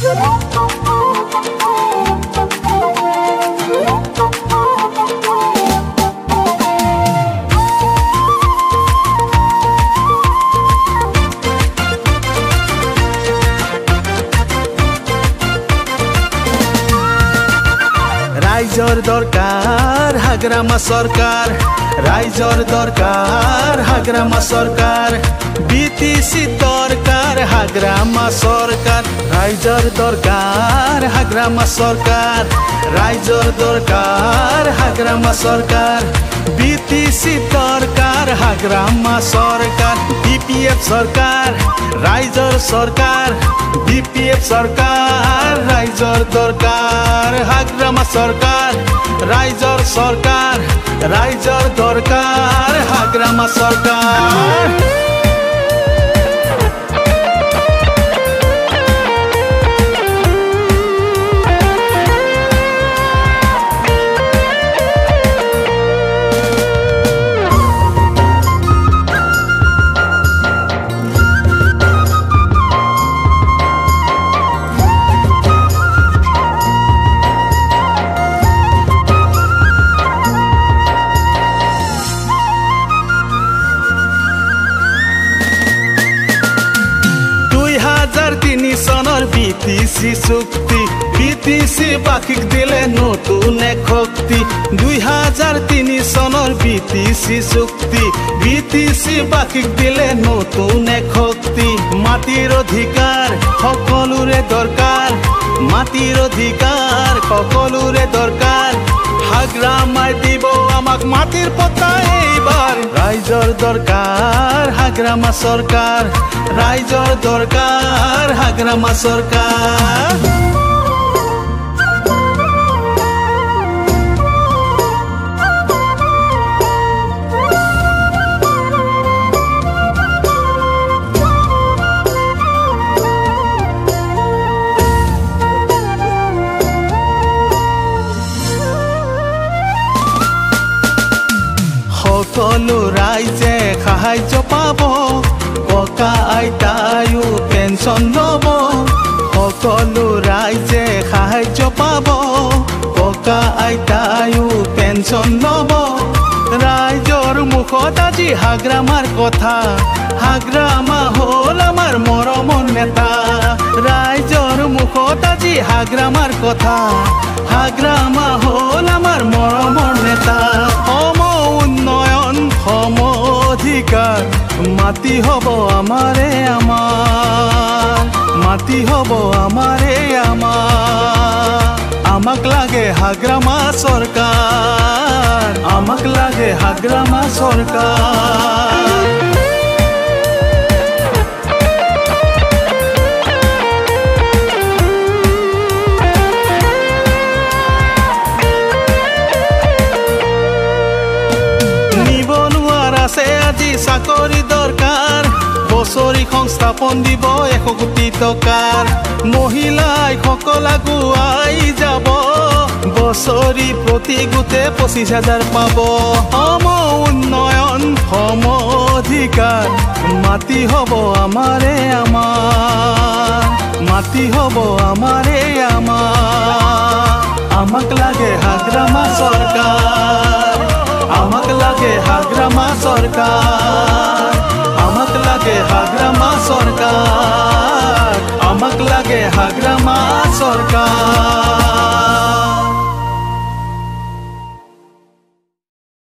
রাইজর দরকার হাগ্রামা সরকার রাইজর দরকার হাগ্রামা সরকার বিটিসি দরকার হাগ্রামা সরকার রাইজর দরকার হাগ্রামা সরকার রাইজর দরকার হাগ্রামা সরকার বিটিসি দরকার হাগ্রামা সরকার বিপিএফ সরকার রাইজর সরকার বিপিএফ সরকার রাইজর দরকার হাগ্রামা সরকার রাইজর সরকার রাইজর দরকার হাগ্রামা সরকার সনৰ বিটিসি চুক্তি বিটিসি বাকিক দিলে নতুন এক শক্তি 2003 চনৰ বিটিসি চুক্তি বিটিসি বাকিক দিলে নতুন এক শক্তি মাটিৰ অধিকাৰ সকলোৰে দৰকাৰ মাটিৰ অধিকাৰ সকলোৰে দৰকাৰ হাগ্ৰামাই দিব আমাক মাটিৰ পট্টা এইবাৰ ৰাইজৰ দৰকাৰ হাগ্ৰামা সরকার রাইজর দরকার হাগ্রামা সরকার সকলো রাইজে সাহায্য পাব ককা আইতায়ো পেঞ্চন লব সকলো রাইজে সাহায্য পাব ককা আইতায়ো পেঞ্চন লব ৰাইজৰ মুখত আজি হাগ্ৰামাৰ কথা হাগ্ৰামা হল আমাৰ মৰমৰ নেতা ৰাইজৰ মুখত আজি হাগ্ৰামাৰ কথা হাগ্ৰামা হল আমাৰ মৰমৰ নেতা উন্নয়ন সম অধিকাৰ মাটি হব আমাৰে আমাৰ মাটি হব আমাৰে আমাৰ আমাক লাগে হাগ্ৰামা সৰকাৰ আমাক লাগে হাগ্ৰামা সৰকাৰ আজি চাকৰি দৰকাৰ বছৰি সংস্থাপন দিব 100 কোটি টকাৰ মহিলাই সকল আগুৱাই যাব বছৰি প্ৰতি গোটে 25,000 পাব সম উন্নয়ন সম অধিকাৰ মাটি হ'ব আমাৰে আমাৰ মাটি হ'ব আমাৰে আমাৰ আমাক লাগে হাগ্ৰামা সৰকাৰ আমাক লাগে হাগ্ৰামা সৰকাৰ আমাক লাগে হাগ্ৰামা সৰকাৰ আমাক লাগে হাগ্ৰামা সৰকাৰ